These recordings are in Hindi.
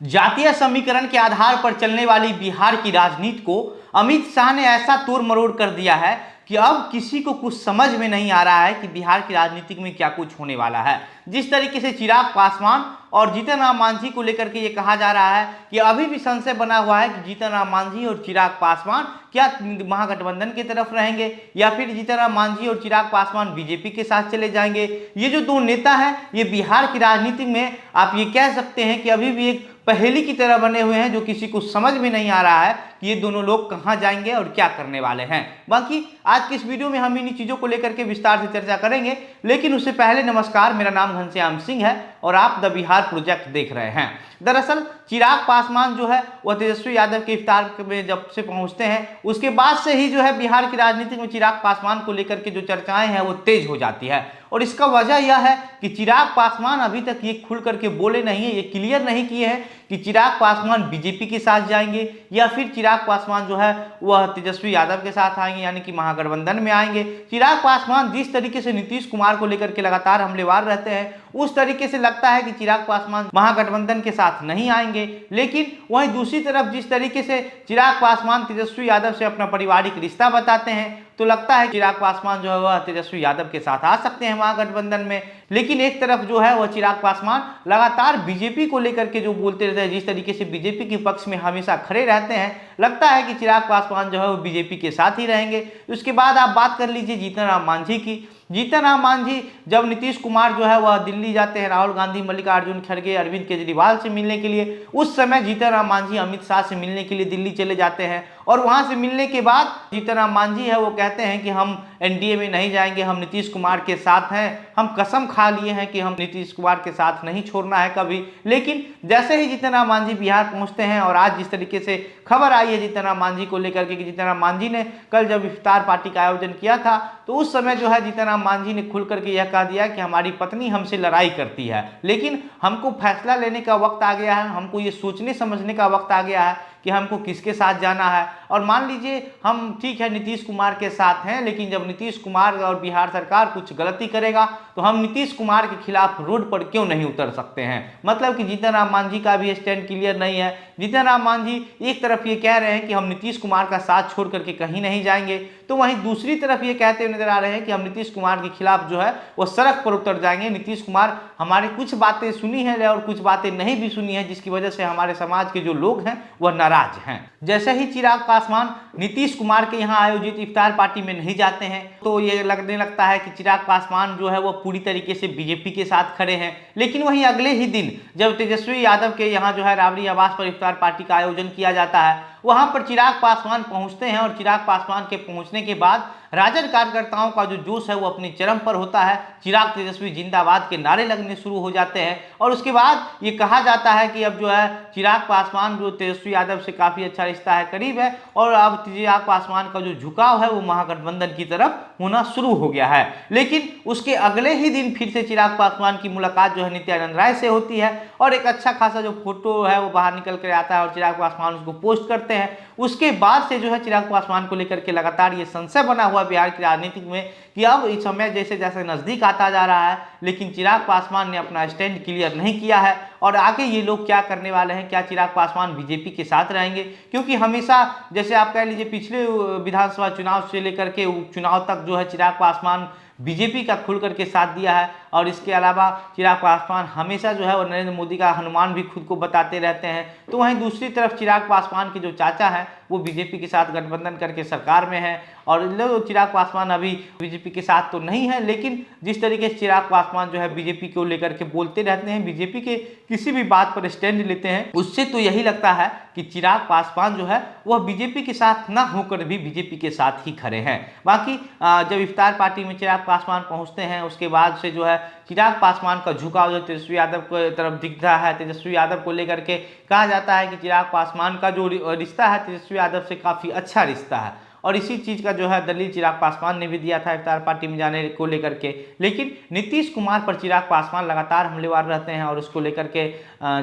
जातीय समीकरण के आधार पर चलने वाली बिहार की राजनीति को अमित शाह ने ऐसा तोड़ मरोड़ कर दिया है कि अब किसी को कुछ समझ में नहीं आ रहा है कि बिहार की राजनीति में क्या कुछ होने वाला है। जिस तरीके से चिराग पासवान और जीतन राम मांझी को लेकर के ये कहा जा रहा है कि अभी भी संशय बना हुआ है कि जीतन राम मांझी और चिराग पासवान क्या महागठबंधन की तरफ रहेंगे या फिर जीतन राम मांझी और चिराग पासवान बीजेपी के साथ चले जाएंगे। ये जो दो नेता हैं ये बिहार की राजनीति में आप ये कह सकते हैं कि अभी भी एक पहेली की तरह बने हुए हैं, जो किसी को समझ में नहीं आ रहा है कि ये दोनों लोग कहां जाएंगे और क्या करने वाले हैं। बाकी आज की इस वीडियो में हम इन्हीं चीजों को लेकर के विस्तार से चर्चा करेंगे, लेकिन उससे पहले नमस्कार, मेरा नाम घनश्याम सिंह है और आप द बिहार प्रोजेक्ट देख रहे हैं। दरअसल चिराग पासवान जो है वह तेजस्वी यादव के इफ्तार में जब से पहुंचते हैं उसके बाद से ही जो है बिहार की राजनीति में चिराग पासवान को लेकर के जो चर्चाएं हैं वो तेज हो जाती है। और इसका वजह यह है कि चिराग पासवान अभी तक ये खुल करके बोले नहीं है, ये क्लियर नहीं किए हैं कि चिराग पासवान बीजेपी के साथ जाएंगे या फिर चिराग पासवान जो है वह तेजस्वी यादव के साथ आएंगे, यानी कि महागठबंधन में आएंगे। चिराग पासवान जिस तरीके से नीतीश कुमार को लेकर के लगातार हमलेवार रहते हैं उस तरीके से लगता है कि चिराग पासवान महागठबंधन के साथ नहीं आएंगे। लेकिन वहीं दूसरी तरफ जिस तरीके से चिराग पासवान तेजस्वी यादव से अपना पारिवारिक रिश्ता बताते हैं तो लगता है चिराग पासवान जो है वह तेजस्वी यादव के साथ आ सकते हैं महागठबंधन में। लेकिन एक तरफ जो है वह चिराग पासवान लगातार बीजेपी को लेकर के जो बोलते रहते हैं, जिस तरीके से बीजेपी के पक्ष में हमेशा खड़े रहते हैं, लगता है कि चिराग पासवान जो है वो बीजेपी के साथ ही रहेंगे। उसके बाद आप बात कर लीजिए जीतन राम मांझी की। जीतन राम मांझी जब नीतीश कुमार जो है वह दिल्ली जाते हैं राहुल गांधी, मल्लिकार्जुन खड़गे, अरविंद केजरीवाल से मिलने के लिए, उस समय जीतन राम मांझी अमित शाह से मिलने के लिए दिल्ली चले जाते हैं और वहां से मिलने के बाद जीतन राम मांझी है वो कहते हैं कि हम एनडीए में नहीं जाएंगे, हम नीतीश कुमार के साथ हैं, हम कसम खा लिए हैं कि हम नीतीश कुमार के साथ नहीं छोड़ना है कभी। लेकिन जैसे ही जीतन राम मांझी बिहार पहुंचते हैं और आज जिस तरीके से खबर आई है जीतन राम मांझी को लेकर के कि जीतन राम मांझी ने कल जब इफ्तार पार्टी का आयोजन किया था तो उस समय जो है जीतन राम मांझी ने खुल करके यह कह दिया कि हमारी पत्नी हमसे लड़ाई करती है, लेकिन हमको फैसला लेने का वक्त आ गया है, हमको ये सोचने समझने का वक्त आ गया है कि हमको किसके साथ जाना है। और मान लीजिए हम ठीक है नीतीश कुमार के साथ हैं, लेकिन जब नीतीश कुमार और बिहार सरकार कुछ गलती करेगा तो हम नीतीश कुमार के खिलाफ रोड पर क्यों नहीं उतर सकते हैं। मतलब कि जीतन राम मांझी का भी स्टैंड क्लियर नहीं है। जीतन राम मांझी एक तरफ ये कह रहे हैं कि हम नीतीश कुमार का साथ छोड़ करके कहीं नहीं जाएंगे, तो वहीं दूसरी तरफ ये कहते हुए नजर आ रहे हैं कि हम नीतीश कुमार के खिलाफ जो है वो सड़क पर उतर जाएंगे। नीतीश कुमार हमारी कुछ बातें सुनी है और कुछ बातें नहीं भी सुनी है, जिसकी वजह से हमारे समाज के जो लोग हैं वह नाराज हैं। जैसे ही चिराग पासवान नीतीश कुमार के यहाँ आयोजित इफ्तार पार्टी में नहीं जाते हैं तो ये लगने लगता है कि चिराग पासवान जो है वो पूरी तरीके से बीजेपी के साथ खड़े हैं। लेकिन वहीं अगले ही दिन जब तेजस्वी यादव के यहाँ जो है राबड़ी आवास पर इफ्तार पार्टी का आयोजन किया जाता है, वहां पर चिराग पासवान पहुंचते हैं और चिराग पासवान के पहुंचने के बाद राजद कार्यकर्ताओं का जो जोश है वो अपनी चरम पर होता है। चिराग तेजस्वी जिंदाबाद के नारे लगने शुरू हो जाते हैं और उसके बाद ये कहा जाता है कि अब जो है चिराग पासवान जो तेजस्वी यादव से काफ़ी अच्छा रिश्ता है, करीब है, और अब चिराग पासवान का जो झुकाव है वो महागठबंधन की तरफ होना शुरू हो गया है। लेकिन उसके अगले ही दिन फिर से चिराग पासवान की मुलाकात जो है नित्यानंद राय से होती है और एक अच्छा खासा जो फोटो है वो बाहर निकल कर आता है और चिराग पासवान उसको पोस्ट करते हैं। उसके बाद से जो है चिराग पासवान को लेकर के लगातार ये संशय बना हुआ बिहार की राजनीति में कि अब इस समय जैसे जैसे नजदीक आता जा रहा है, लेकिन चिराग पासवान ने अपना स्टैंड क्लियर नहीं किया है और आगे ये लोग क्या करने वाले हैं। क्या चिराग पासवान बीजेपी के साथ रहेंगे? क्योंकि हमेशा जैसे आप कह लीजिए पिछले विधानसभा चुनाव से लेकर के उपचुनाव तक जो है चिराग पासवान बीजेपी का खुल करके साथ दिया है और इसके अलावा चिराग पासवान हमेशा जो है वो नरेंद्र मोदी का हनुमान भी खुद को बताते रहते हैं। तो वहीं दूसरी तरफ चिराग पासवान के जो चाचा हैं वो बीजेपी के साथ गठबंधन करके सरकार में है और चिराग पासवान अभी बीजेपी के साथ तो नहीं है, लेकिन जिस तरीके से चिराग पासवान जो है बीजेपी को लेकर के बोलते रहते हैं, बीजेपी के किसी भी बात पर स्टैंड लेते हैं, उससे तो यही लगता है कि चिराग पासवान जो है वह बीजेपी के साथ ना होकर भी बीजेपी के साथ ही खड़े हैं। बाकी जब इफ्तार पार्टी में चिराग पासवान पहुंचते हैं उसके बाद से जो है चिराग पासवान का झुकाव जो तेजस्वी यादव की तरफ दिख रहा है। तेजस्वी यादव को लेकर के कहा जाता है कि चिराग पासवान का जो रिश्ता है तेजस्वी यादव से काफ़ी अच्छा रिश्ता है और इसी चीज़ का जो है दलील चिराग पासवान ने भी दिया था इफ्तार पार्टी में जाने को लेकर के। लेकिन नीतीश कुमार पर चिराग पासवान लगातार हमलेवार रहते हैं और उसको लेकर के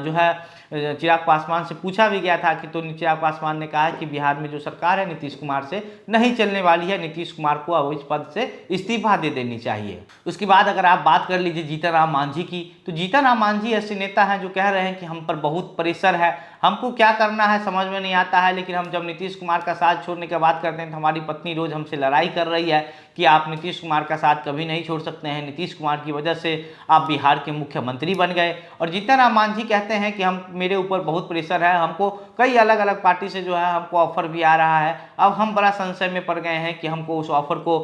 जो है चिराग पासवान से पूछा भी गया था कि तो चिराग पासवान ने कहा है कि बिहार में जो सरकार है नीतीश कुमार से नहीं चलने वाली है, नीतीश कुमार को अब इस पद से इस्तीफा दे देनी चाहिए। उसके बाद अगर आप बात कर लीजिए जीतन राम मांझी की, तो जीतन राम मांझी ऐसे नेता हैं जो कह रहे हैं कि हम पर बहुत प्रेशर है, हमको क्या करना है समझ में नहीं आता है, लेकिन हम जब नीतीश कुमार का साथ छोड़ने की बात करते हैं तो हमारी पत्नी रोज हमसे लड़ाई कर रही है कि आप नीतीश कुमार का साथ कभी नहीं छोड़ सकते हैं, नीतीश कुमार की वजह से आप बिहार के मुख्यमंत्री बन गए। और जीतन राम मांझी कहते हैं कि हम मेरे ऊपर बहुत प्रेशर है, हमको कई अलग अलग पार्टी से जो है हमको ऑफर भी आ रहा है, अब हम बड़ा संशय में पड़ गए हैं कि हमको उस ऑफर को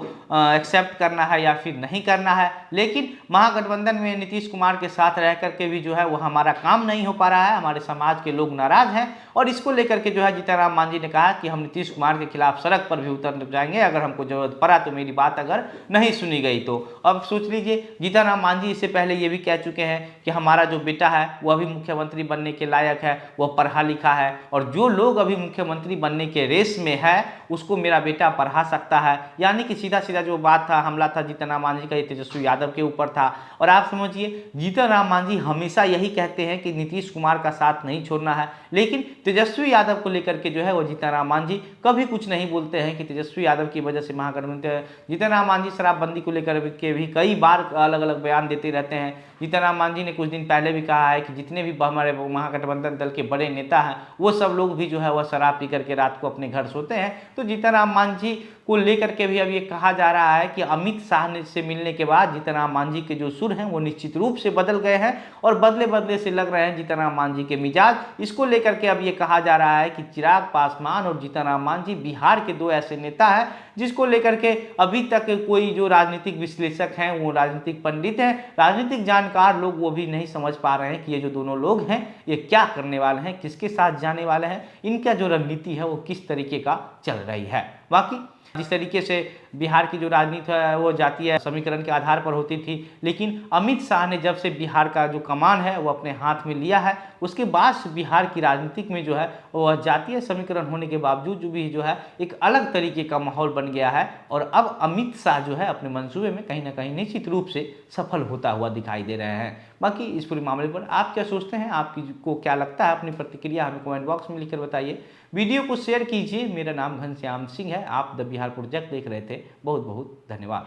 एक्सेप्ट करना है या फिर नहीं करना है। लेकिन महागठबंधन में नीतीश कुमार के साथ रह करके भी जो है वो हमारा काम नहीं हो पा रहा है, हमारे समाज के लोग नाराज हैं और इसको लेकर के जो है जीतन राम मांझी ने कहा कि हम नीतीश कुमार के खिलाफ सड़क पर भी उतर जाएंगे अगर हमको जरूरत पड़ा तो, मेरी बात अगर नहीं सुनी गई तो। अब सोच लीजिए जीतन राम मांझी इससे पहले ये भी कह चुके हैं कि हमारा जो बेटा है वो अभी मुख्यमंत्री बनने के लायक है, वह पढ़ा लिखा है और जो लोग अभी मुख्यमंत्री बनने के रेस में है उसको मेरा बेटा पढ़ा सकता है। यानी कि सीधा सीधा जो बात था, हमला था जीतन राम मांझी का, ये तेजस्वी यादव के ऊपर था। और आप समझिए जीतन राम मांझी हमेशा यही कहते हैं कि नीतीश कुमार का साथ नहीं छोड़ना है, लेकिन तेजस्वी यादव को लेकर के जो है वो जीतन राम मांझी कभी कुछ नहीं बोलते हैं कि तेजस्वी यादव की वजह से महागठबंधन। जीतन राम मांझी शराबबंदी को लेकर के भी कई बार अलग अलग बयान देते रहते हैं। जीतन राम मांझी ने कुछ दिन पहले भी कहा है कि जितने भी हमारे महागठबंधन दल के बड़े नेता हैं वो सब लोग भी जो है वह शराब पी करके रात को अपने घर सोते हैं। तो जीतन राम मांझी को लेकर के भी अब ये कहा जा रहा है कि अमित शाह से मिलने के बाद जीतन राम मांझी के जो सुर हैं वो निश्चित रूप से बदल गए हैं और बदले बदले से लग रहे हैं जीतन राम मांझी के मिजाज। इसको लेकर के अब ये कहा जा रहा है कि चिराग पासवान और जीतन राम मांझी बिहार के दो ऐसे नेता हैं जिसको लेकर के अभी तक कोई जो राजनीतिक विश्लेषक हैं, वो राजनीतिक पंडित हैं, राजनीतिक जानकार लोग, वो भी नहीं समझ पा रहे हैं कि ये जो दोनों लोग हैं ये क्या करने वाले हैं, किसके साथ जाने वाले हैं, इनका जो रणनीति है वो किस तरीके का चल रही है। बाकी जिस तरीके से बिहार की जो राजनीति है वो जातीय समीकरण के आधार पर होती थी, लेकिन अमित शाह ने जब से बिहार का जो कमान है वो अपने हाथ में लिया है उसके बाद से बिहार की राजनीतिक में जो है वो जातीय समीकरण होने के बावजूद भी जो है एक अलग तरीके का माहौल बन गया है और अब अमित शाह जो है अपने मंसूबे में कहीं ना कहीं निश्चित रूप से सफल होता हुआ दिखाई दे रहे हैं। बाकी इस पूरे मामले पर आप क्या सोचते हैं, आपकी को क्या लगता है, अपनी प्रतिक्रिया हमें कमेंट बॉक्स में लिखकर बताइए। वीडियो को शेयर कीजिए। मेरा नाम घनश्याम सिंह है, आप द बिहार प्रोजेक्ट देख रहे थे। बहुत बहुत धन्यवाद।